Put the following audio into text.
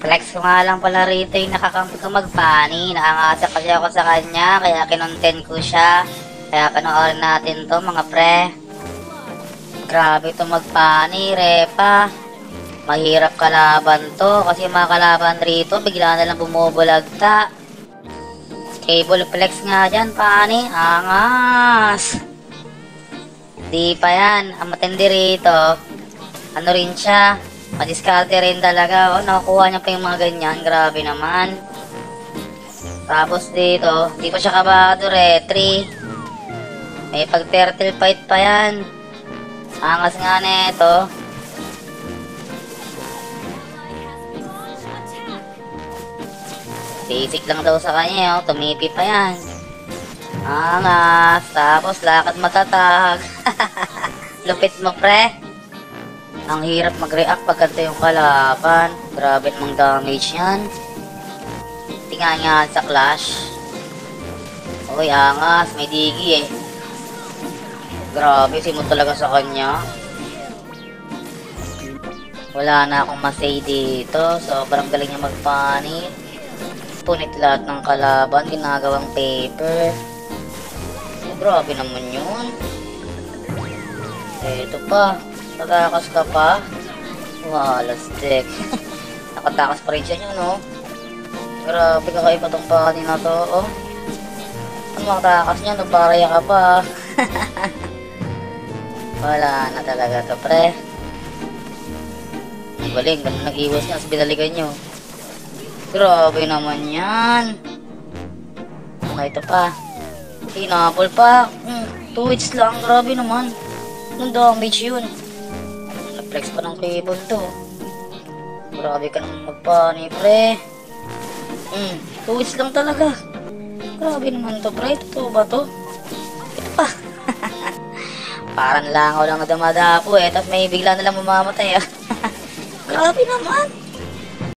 Flex ko nga lang pala rito yung nakakampi ko magpani. Nakangasa kasi ako sa kanya, kaya kinontent ko siya. Kaya panoorin natin to mga pre. Grabe to magpani, repa. Mahirap kalaban to kasi mga kalaban rito bigla na lang bumubulagta. Cable flex nga dyan, pani. Angas. Di pa yan. Ang matindi rito. Ano rin siya. Madiskarte rin talaga. Oh, nakukuha niya pa yung mga ganyan. Grabe naman. Tapos dito. Di pa siya kabado, retry. May pag turtle fight pa yan. Angas nga neto. Basic lang daw sa kanya, oh. Tumipi pa yan. Angas. Tapos lakad matatag. Lupit mo, pre. Ang hirap mag-react pag ganito yung kalaban. Grabe namang damage yan. Tingnan nga sa clash. Uy, angas. May digi eh. Grabe, simot talaga sa kanya. Wala na akong masay dito. Sobrang galing niya magpanit. Punit lahat ng kalaban. Ginagawang paper. Grabe naman yun. Ito pa. Natakas ka pa. Wala stick. Nakatakas pa rin siya yun, no? Grabe kakaiba tong pani na to, oh. Ano makatakas niya? Nagbaraya ka pa. Wala na talaga to, pre. Ang galing, ganun nag-iwas niya. Tapos binalikan nyo. Grabe naman yan. Ano ito pa? Hinapol pa. 2 hits lang. Grabe naman. Anong damage yun? Nag-flex pa ng cable to. Grabe ka naman magpani, pre. 2 hits lang talaga. Grabe naman to, pre. Totoo ba to? Ito pa. Parang langaw lang na dumadapo eh. Tapos may bigla na lang mamamatay ah. Grabe naman.